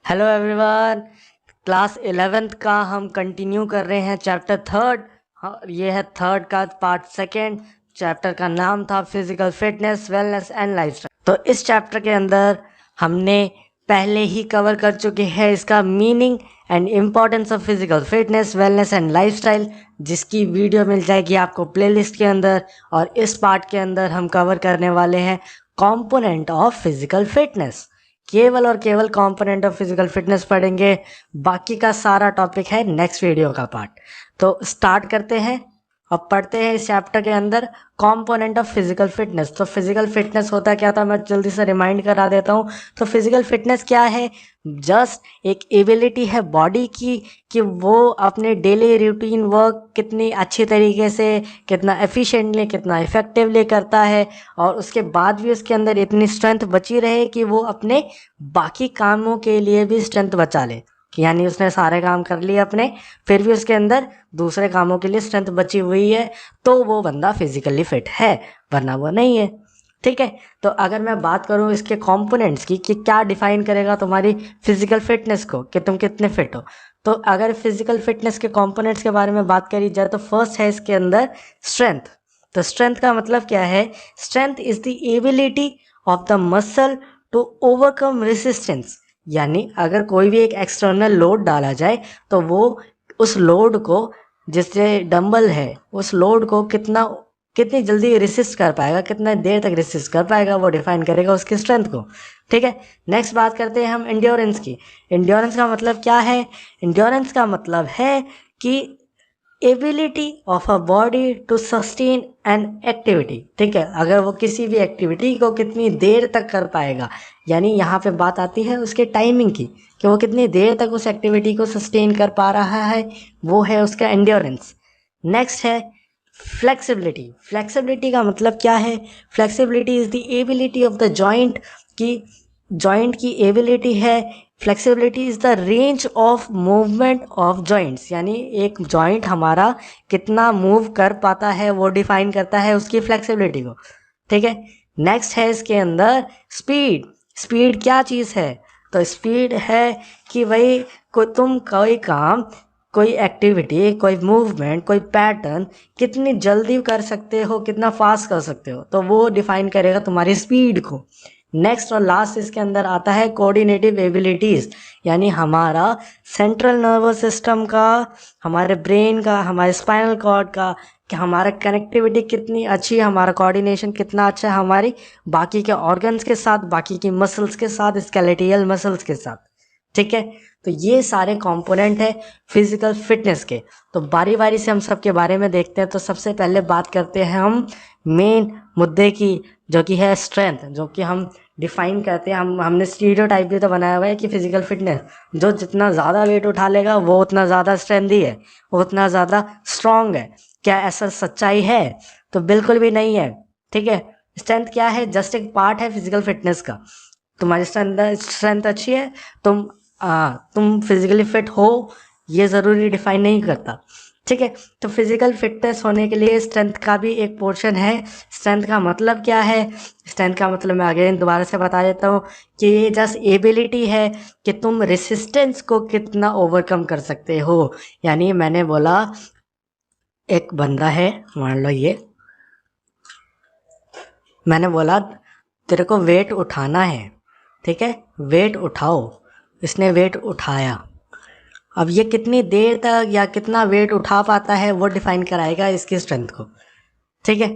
Hello everyone. Class 11th का हम continue कर रहे हैं चैप्टर थर्ड। हाँ, ये है थर्ड का पार्ट सेकेंड। चैप्टर का नाम था physical fitness, wellness and lifestyle. तो इस चैप्टर के अंदर हमने पहले ही कवर कर चुके हैं इसका meaning and importance of physical fitness, wellness and lifestyle, जिसकी वीडियो मिल जाएगी आपको प्लेलिस्ट के अंदर। और इस पार्ट के अंदर हम कवर करने वाले हैं कंपोनेंट ऑफ फिजिकल फिटनेस। केवल और केवल कंपोनेंट ऑफ फिजिकल फिटनेस पढ़ेंगे, बाकी का सारा टॉपिक है नेक्स्ट वीडियो का पार्ट। तो स्टार्ट करते हैं। अब पढ़ते हैं इस चैप्टर के अंदर कंपोनेंट ऑफ फिजिकल फिटनेस। तो फिजिकल फिटनेस होता क्या था, मैं जल्दी से रिमाइंड करा देता हूँ। तो फिजिकल फिटनेस क्या है? जस्ट एक एबिलिटी है बॉडी की कि वो अपने डेली रूटीन वर्क कितनी अच्छी तरीके से, कितना एफिशिएंटली, कितना इफेक्टिवली करता है, और उसके बाद भी उसके अंदर इतनी स्ट्रेंथ बची रहे कि वो अपने बाकी कामों के लिए भी स्ट्रेंथ बचा ले। कि यानी उसने सारे काम कर लिए अपने, फिर भी उसके अंदर दूसरे कामों के लिए स्ट्रेंथ बची हुई है, तो वो बंदा फिजिकली फिट है, वरना वो नहीं है। ठीक है। तो अगर मैं बात करूं इसके कंपोनेंट्स की कि क्या डिफाइन करेगा तुम्हारी फिजिकल फिटनेस को, कि तुम कितने फिट हो, तो अगर फिजिकल फिटनेस के कंपोनेंट्स के बारे में बात करी जाए तो फर्स्ट है इसके अंदर स्ट्रेंथ। तो स्ट्रेंथ का मतलब क्या है? Strength is the ability of the muscle to overcome resistance. यानी अगर कोई भी एक एक्सटर्नल लोड डाला जाए तो वो उस लोड को, जैसे डंबल है, उस लोड को कितनी जल्दी रेसिस्ट कर पाएगा, कितना देर तक रेसिस्ट कर पाएगा, वो डिफाइन करेगा उसकी स्ट्रेंथ को। ठीक है। नेक्स्ट बात करते हैं हम एंड्योरेंस की। एंड्योरेंस का मतलब क्या है? एंड्योरेंस का मतलब है कि ability of a body to sustain an activity. ठीक है। अगर वो किसी भी एक्टिविटी को कितनी देर तक कर पाएगा, यानी यहाँ पे बात आती है उसके टाइमिंग की, कि वो कितनी देर तक उस एक्टिविटी को सस्टेन कर पा रहा है, वो है उसका एंड्योरेंस। नेक्स्ट है फ्लेक्सिबिलिटी। फ्लेक्सिबिलिटी का मतलब क्या है? Flexibility is the ability of the joint, की जॉइंट की एबिलिटी है। Flexibility is the range of movement of joints, यानी एक जॉइंट हमारा कितना मूव कर पाता है वो डिफाइन करता है उसकी फ्लेक्सिबिलिटी को। ठीक है। नेक्स्ट है इसके अंदर स्पीड। स्पीड क्या चीज़ है? तो स्पीड है कि भाई तुम कोई काम, कोई एक्टिविटी, कोई मूवमेंट, कोई पैटर्न कितनी जल्दी कर सकते हो, कितना फास्ट कर सकते हो, तो वो डिफाइन करेगा तुम्हारी स्पीड को। नेक्स्ट और लास्ट इसके अंदर आता है कोऑर्डिनेटिव एबिलिटीज़, यानी हमारा सेंट्रल नर्वस सिस्टम का, हमारे ब्रेन का, हमारे स्पाइनल कॉर्ड का, कि हमारा कनेक्टिविटी कितनी अच्छी है, हमारा कोऑर्डिनेशन कितना अच्छा है हमारी बाकी के ऑर्गन्स के साथ, बाकी की मसल्स के साथ, स्केलेटल मसल्स के साथ। ठीक है। तो ये सारे कंपोनेंट है फिजिकल फिटनेस के। तो बारी बारी से हम सबके बारे में देखते हैं। तो सबसे पहले बात करते हैं हम मेन मुद्दे की, जो कि है स्ट्रेंथ, जो कि हम डिफाइन करते हैं। हमने स्टीरियोटाइप भी तो बनाया हुआ है कि फिजिकल फिटनेस, जो जितना ज़्यादा वेट उठा लेगा वो उतना ज़्यादा स्ट्रेंथी है, वो उतना ज़्यादा स्ट्रांग है। क्या ऐसा सच्चाई है? तो बिल्कुल भी नहीं है। ठीक है। स्ट्रेंथ क्या है? जस्ट एक पार्ट है फिजिकल फिटनेस का। तुम्हारी स्ट्रेंथ अच्छी है, तुम फिजिकली फिट हो, ये ज़रूरी डिफाइन नहीं करता। ठीक है। तो फिजिकल फिटनेस होने के लिए स्ट्रेंथ का भी एक पोर्शन है। स्ट्रेंथ का मतलब क्या है? स्ट्रेंथ का मतलब मैं अगेन दोबारा से बता देता हूँ कि ये जस्ट एबिलिटी है कि तुम रेसिस्टेंस को कितना ओवरकम कर सकते हो। यानी मैंने बोला एक बंदा है, मान लो ये, मैंने बोला तेरे को वेट उठाना है, ठीक है, वेट उठाओ। इसने वेट उठाया। अब ये कितनी देर तक या कितना वेट उठा पाता है वो डिफाइन कराएगा इसकी स्ट्रेंथ को। ठीक है।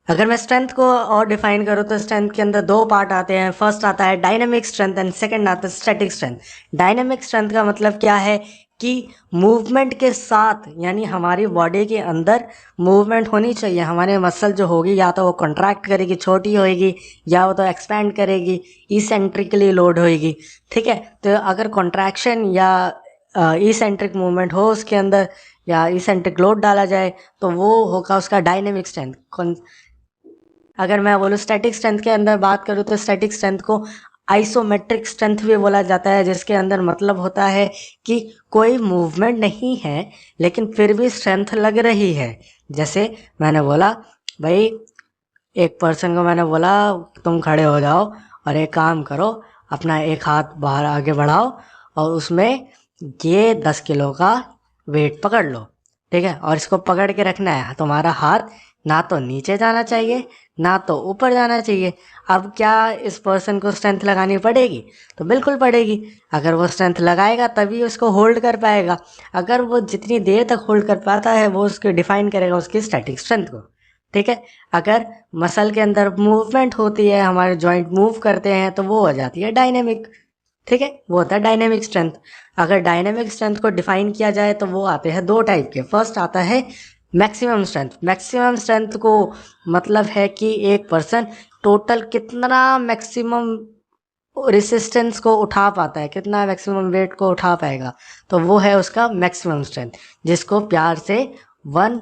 अगर मैं स्ट्रेंथ को और डिफाइन करूँ तो स्ट्रेंथ के अंदर दो पार्ट आते हैं। फर्स्ट आता है डायनेमिक स्ट्रेंथ एंड सेकंड आता है स्टैटिक स्ट्रेंथ। डायनेमिक स्ट्रेंथ का मतलब क्या है? कि मूवमेंट के साथ, यानी हमारी बॉडी के अंदर मूवमेंट होनी चाहिए। हमारे मसल जो होगी, या तो वो कॉन्ट्रैक्ट करेगी, छोटी होएगी, या वो तो एक्सपैंड करेगी, इसेंट्रिकली लोड होएगी। ठीक है। तो अगर कॉन्ट्रैक्शन या इसेंट्रिक मूवमेंट हो उसके अंदर, या इसेंट्रिक लोड डाला जाए, तो वो होगा उसका डायनेमिक स्ट्रेंथ। अगर मैं बोलूँ स्टैटिक स्ट्रेंथ के अंदर बात करूँ तो स्टैटिक स्ट्रेंथ को आइसोमेट्रिक स्ट्रेंथ भी बोला जाता है, जिसके अंदर मतलब होता है कि कोई मूवमेंट नहीं है लेकिन फिर भी स्ट्रेंथ लग रही है। जैसे मैंने बोला भाई, एक पर्सन को मैंने बोला तुम खड़े हो जाओ और एक काम करो, अपना एक हाथ बाहर आगे बढ़ाओ और उसमें ये 10 किलो का वेट पकड़ लो, ठीक है। और इसको पकड़ के रखना है, तुम्हारा हाथ ना तो नीचे जाना चाहिए ना तो ऊपर जाना चाहिए। अब क्या इस पर्सन को स्ट्रेंथ लगानी पड़ेगी? तो बिल्कुल पड़ेगी। अगर वो स्ट्रेंथ लगाएगा तभी उसको होल्ड कर पाएगा। अगर वो जितनी देर तक होल्ड कर पाता है वो उसको डिफाइन करेगा उसकी स्टैटिक स्ट्रेंथ को, ठीक है। अगर मसल के अंदर मूवमेंट होती है, हमारे जॉइंट मूव करते हैं, तो वो हो जाती है डायनेमिक, ठीक है। वो होता है डायनेमिक स्ट्रेंथ। अगर डायनेमिक स्ट्रेंथ को डिफाइन किया जाए तो वो आते हैं दो टाइप के। फर्स्ट आता है मैक्सिमम स्ट्रेंथ। मैक्सिमम स्ट्रेंथ को मतलब है कि एक पर्सन टोटल कितना मैक्सिमम रेसिस्टेंस को उठा पाता है, कितना मैक्सिमम वेट को उठा पाएगा, तो वो है उसका मैक्सिमम स्ट्रेंथ, जिसको प्यार से 1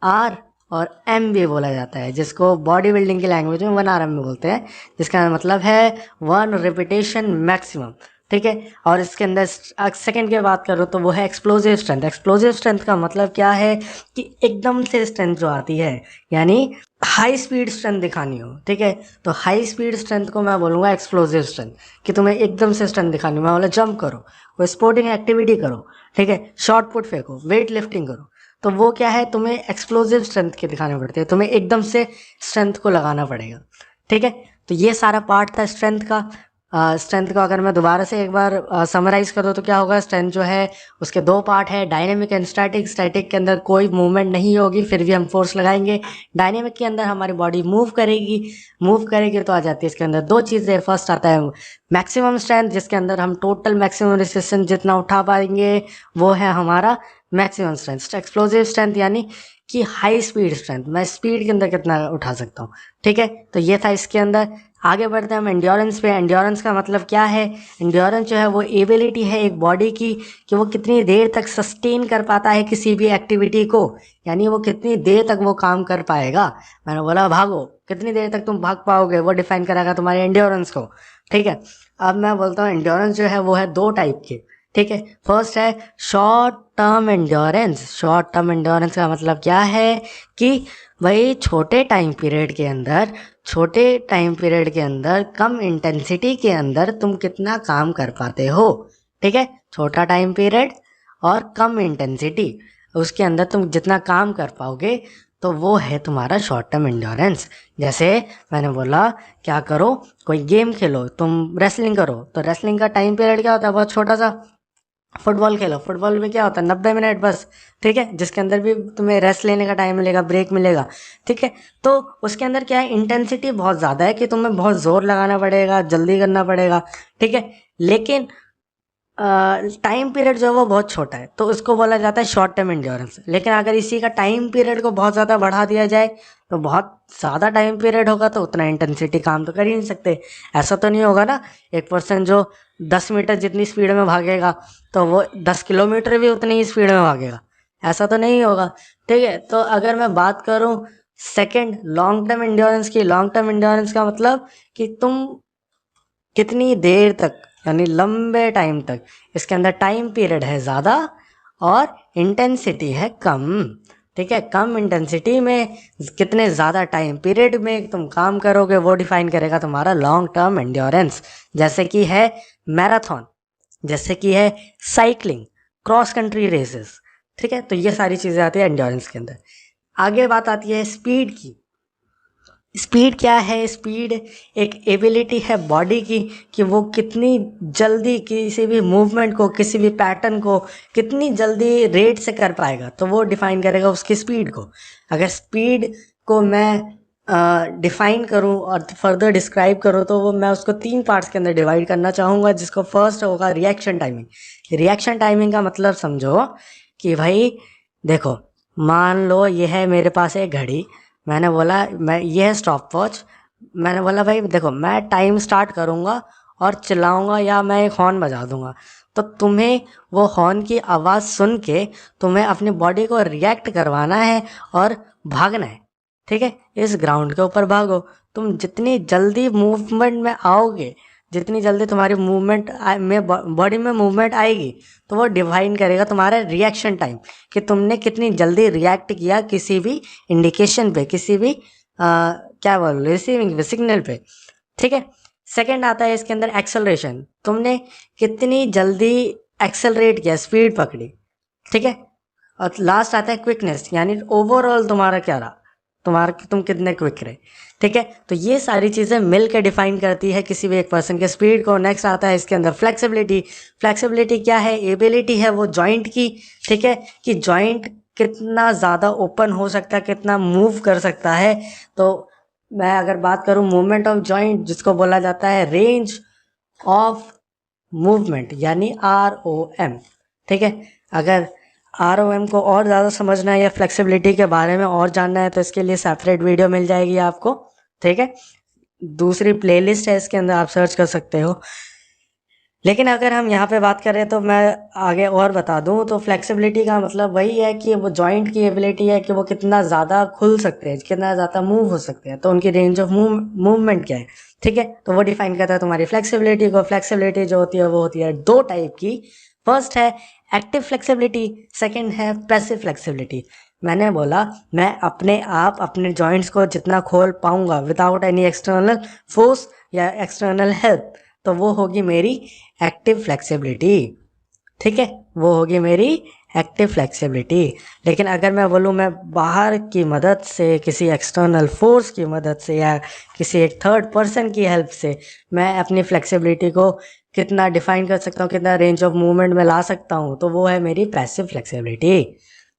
आर और एम भी बोला जाता है, जिसको बॉडी बिल्डिंग की लैंग्वेज में 1 RM में बोलते हैं, जिसका मतलब है 1 रिपीटेशन मैक्सिमम, ठीक है। और इसके अंदर सेकंड की बात करो तो वो है एक्सप्लोजिव स्ट्रेंथ। एक्सप्लोजिव स्ट्रेंथ का मतलब क्या है कि एकदम से स्ट्रेंथ जो आती है, यानी हाई स्पीड स्ट्रेंथ दिखानी हो, ठीक है। तो हाई स्पीड स्ट्रेंथ को मैं बोलूँगा एक्सप्लोजिव स्ट्रेंथ, कि तुम्हें एकदम से स्ट्रेंथ दिखानी हो। मैं बोला जंप करो, कोई स्पोर्टिंग एक्टिविटी करो, ठीक है, शॉर्ट पुट फेंको, वेट लिफ्टिंग करो, तो वो क्या है, तुम्हें एक्सप्लोजिव स्ट्रेंथ के दिखाने पड़ते हैं, तुम्हें एकदम से स्ट्रेंथ को लगाना पड़ेगा, ठीक है। तो ये सारा पार्ट था स्ट्रेंथ का। स्ट्रेंथ को अगर मैं दोबारा से एक बार समराइज कर दूँ तो क्या होगा, स्ट्रेंथ जो है उसके दो पार्ट है, डायनेमिक एंड स्टैटिक। स्टैटिक के अंदर कोई मूवमेंट नहीं होगी फिर भी हम फोर्स लगाएंगे। डायनेमिक के अंदर हमारी बॉडी मूव करेगी, मूव करेगी तो आ जाती है इसके अंदर दो चीज़ें। फर्स्ट आता है मैक्सिमम स्ट्रेंथ, जिसके अंदर हम टोटल मैक्सिमम रेजिस्टेंस जितना उठा पाएंगे वो है हमारा मैक्सिमम स्ट्रेंथ। एक्सप्लोजिव स्ट्रेंथ यानी कि हाई स्पीड स्ट्रेंथ, मैं स्पीड के अंदर कितना उठा सकता हूँ, ठीक है। तो ये था इसके अंदर। आगे बढ़ते हैं हम एंड्योरेंस पे। एंड्योरेंस का मतलब क्या है? एंड्योरेंस जो है वो एबिलिटी है एक बॉडी की कि वो कितनी देर तक सस्टेन कर पाता है किसी भी एक्टिविटी को, यानी वो कितनी देर तक वो काम कर पाएगा। मैंने बोला भागो, कितनी देर तक तुम भाग पाओगे, वो डिफाइन करेगा तुम्हारे एंड्योरेंस को, ठीक है। अब मैं बोलता हूँ एंड्योरेंस जो है वो है दो टाइप के, ठीक है। फर्स्ट है short term endurance. Short term endurance का मतलब क्या है कि भाई छोटे टाइम पीरियड के अंदर कम इंटेंसिटी के अंदर तुम कितना काम कर पाते हो, ठीक है। छोटा टाइम पीरियड और कम इंटेंसिटी, उसके अंदर तुम जितना काम कर पाओगे तो वो है तुम्हारा शॉर्ट टर्म एंड्योरेंस। जैसे मैंने बोला क्या करो, कोई गेम खेलो, तुम रेसलिंग करो, तो रेसलिंग का टाइम पीरियड क्या होता है, बहुत छोटा सा। फुटबॉल खेलो, फुटबॉल में क्या होता है 90 मिनट बस, ठीक है, जिसके अंदर भी तुम्हें रेस्ट लेने का टाइम मिलेगा, ब्रेक मिलेगा, ठीक है। तो उसके अंदर क्या है, इंटेंसिटी बहुत ज़्यादा है कि तुम्हें बहुत ज़ोर लगाना पड़ेगा, जल्दी करना पड़ेगा, ठीक है। लेकिन टाइम पीरियड जो है वो बहुत छोटा है, तो उसको बोला जाता है शॉर्ट टर्म एंड्योरेंस। लेकिन अगर इसी का टाइम पीरियड को बहुत ज़्यादा बढ़ा दिया जाए तो बहुत ज़्यादा टाइम पीरियड होगा तो उतना इंटेंसिटी काम तो कर ही नहीं सकते। ऐसा तो नहीं होगा ना, एक पर्सन जो 10 मीटर जितनी स्पीड में भागेगा तो वो 10 किलोमीटर भी उतनी ही स्पीड में भागेगा, ऐसा तो नहीं होगा, ठीक है। तो अगर मैं बात करूँ सेकेंड लॉन्ग टर्म एंड्योरेंस की, लॉन्ग टर्म एंड्योरेंस का मतलब कि तुम कितनी देर तक, यानी लंबे टाइम तक, इसके अंदर टाइम पीरियड है ज़्यादा और इंटेंसिटी है कम, ठीक है। कम इंटेंसिटी में कितने ज़्यादा टाइम पीरियड में तुम काम करोगे वो डिफाइन करेगा तुम्हारा लॉन्ग टर्म एंड्योरेंस। जैसे कि है मैराथन, जैसे कि है साइकिलिंग, क्रॉस कंट्री रेसेस, ठीक है। तो ये सारी चीज़ें आती है एंड्योरेंस के अंदर। आगे बात आती है स्पीड की। स्पीड क्या है? स्पीड एक एबिलिटी है बॉडी की कि वो कितनी जल्दी किसी भी मूवमेंट को, किसी भी पैटर्न को कितनी जल्दी रेट से कर पाएगा, तो वो डिफाइन करेगा उसकी स्पीड को। अगर स्पीड को मैं डिफाइन करूं और फर्दर डिस्क्राइब करूं तो वो मैं उसको 3 पार्ट्स के अंदर डिवाइड करना चाहूँगा, जिसको फर्स्ट होगा रिएक्शन टाइमिंग। रिएक्शन टाइमिंग का मतलब समझो कि भाई देखो, मान लो ये है मेरे पास एक घड़ी, मैंने बोला मैं ये है स्टॉप वॉच, मैंने बोला भाई देखो मैं टाइम स्टार्ट करूँगा और चिल्लाऊँगा या मैं एक हॉर्न बजा दूँगा, तो तुम्हें वो हॉर्न की आवाज़ सुन के तुम्हें अपनी बॉडी को रिएक्ट करवाना है और भागना है, ठीक है। इस ग्राउंड के ऊपर भागो, तुम जितनी जल्दी मूवमेंट में आओगे, जितनी जल्दी तुम्हारी मूवमेंट में बॉडी में मूवमेंट आएगी तो वो डिफाइन करेगा तुम्हारा रिएक्शन टाइम, कि तुमने कितनी जल्दी रिएक्ट किया किसी भी इंडिकेशन पे, किसी भी क्या बोल रिसीविंग पे, सिग्नल पे, ठीक है। सेकंड आता है इसके अंदर एक्सेलरेशन, तुमने कितनी जल्दी एक्सेलरेट किया, स्पीड पकड़ी, ठीक है। और लास्ट आता है क्विकनेस, यानी ओवरऑल तुम्हारा क्या रहा, तुम कितने क्विक रहे, ठीक है। तो ये सारी चीज़ें मिल के डिफाइन करती है किसी भी एक पर्सन के स्पीड को। नेक्स्ट आता है इसके अंदर फ्लेक्सिबिलिटी। फ्लेक्सिबिलिटी क्या है, एबिलिटी है वो जॉइंट की, ठीक है, कि जॉइंट कितना ज़्यादा ओपन हो सकता है, कितना मूव कर सकता है। तो मैं अगर बात करूँ मूवमेंट ऑफ जॉइंट, जिसको बोला जाता है रेंज ऑफ मूवमेंट, यानी ROM, ठीक है। अगर ROM को और ज़्यादा समझना है या फ्लेक्सिबिलिटी के बारे में और जानना है तो इसके लिए सेपरेट वीडियो मिल जाएगी आपको, ठीक है। दूसरी प्लेलिस्ट है, इसके अंदर आप सर्च कर सकते हो। लेकिन अगर हम यहाँ पे बात करें तो मैं आगे और बता दूँ तो फ्लेक्सिबिलिटी का मतलब वही है कि वो जॉइंट की एबिलिटी है कि वो कितना ज़्यादा खुल सकते हैं, कितना ज़्यादा मूव हो सकते हैं, तो उनकी रेंज ऑफ मूवमेंट क्या है, ठीक है। तो वो डिफाइन करता है तुम्हारी फ्लेक्सिबिलिटी को। फ्लेक्सिबिलिटी जो होती है वो होती है दो टाइप की। फर्स्ट है एक्टिव फ्लेक्सिबिलिटी, सेकेंड है पैसिव फ्लेक्सिबिलिटी। मैंने बोला मैं अपने आप अपने जॉइंट्स को जितना खोल पाऊंगा विदाउट एनी एक्सटर्नल फोर्स या एक्सटर्नल हेल्प, तो वो होगी मेरी एक्टिव फ्लेक्सिबिलिटी, ठीक है, वो होगी मेरी एक्टिव फ्लेक्सिबिलिटी। लेकिन अगर मैं बोलूँ मैं बाहर की मदद से, किसी एक्सटर्नल फोर्स की मदद से या किसी एक थर्ड पर्सन की हेल्प से मैं अपनी फ्लेक्सिबिलिटी को कितना डिफाइन कर सकता हूँ, कितना रेंज ऑफ मूवमेंट में ला सकता हूँ, तो वो है मेरी पैसिव फ्लेक्सिबिलिटी,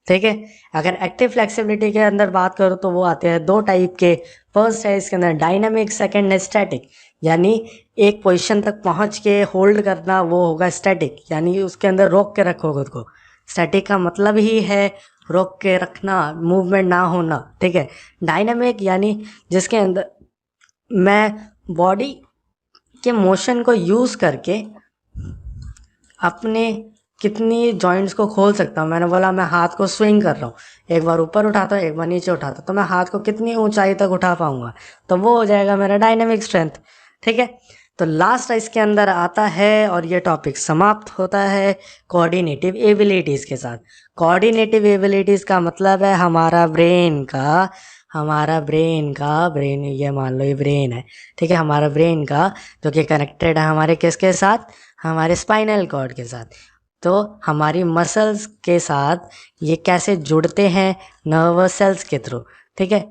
ठीक है। अगर एक्टिव फ्लेक्सिबिलिटी के अंदर बात करूँ तो वो आते हैं दो टाइप के। फर्स्ट है इसके अंदर डायनामिक, सेकेंड है स्टैटिक। यानी एक पोजीशन तक पहुंच के होल्ड करना वो होगा स्टैटिक, यानी उसके अंदर रोक के रखो खुद को। स्टैटिक का मतलब ही है रोक के रखना, मूवमेंट ना होना, ठीक है। डायनामिक यानी जिसके अंदर मैं बॉडी के मोशन को यूज़ करके अपने कितनी जॉइंट्स को खोल सकता हूँ। मैंने बोला मैं हाथ को स्विंग कर रहा हूँ, एक बार ऊपर उठाता हूँ एक बार नीचे उठाता हूँ, तो मैं हाथ को कितनी ऊंचाई तक उठा पाऊंगा, तो वो हो जाएगा मेरा डायनेमिक स्ट्रेंथ, ठीक है। तो लास्ट इसके अंदर आता है और ये टॉपिक समाप्त होता है कोऑर्डिनेटिव एबिलिटीज़ के साथ। कोऑर्डिनेटिव एबिलिटीज़ का मतलब है ब्रेन ये मान लो ये ब्रेन है, ठीक है, हमारा ब्रेन का जो कि कनेक्टेड है हमारे किसके साथ, हमारे स्पाइनल कॉर्ड के साथ। तो हमारी मसल्स के साथ ये कैसे जुड़ते हैं, नर्वस सेल्स के थ्रू, ठीक है।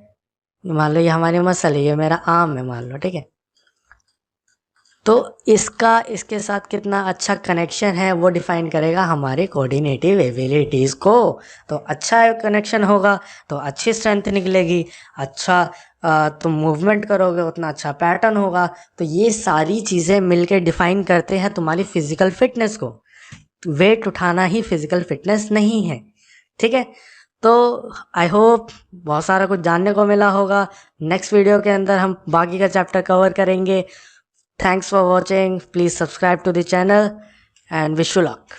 मान लो ये हमारी मसल है, ये मेरा आर्म है मान लो, ठीक है। तो इसके साथ कितना अच्छा कनेक्शन है वो डिफाइन करेगा हमारे कोऑर्डिनेटिव एबिलिटीज़ को। तो अच्छा कनेक्शन होगा तो अच्छी स्ट्रेंथ निकलेगी, अच्छा तुम मूवमेंट करोगे उतना अच्छा पैटर्न होगा। तो ये सारी चीज़ें मिलके डिफाइन करते हैं तुम्हारी फिजिकल फिटनेस को। वेट उठाना ही फिजिकल फिटनेस नहीं है, ठीक है। तो आई होप बहुत सारा कुछ जानने को मिला होगा। नेक्स्ट वीडियो के अंदर हम बाकी का चैप्टर कवर करेंगे। Thanks for watching. Please subscribe to the channel and wish you luck.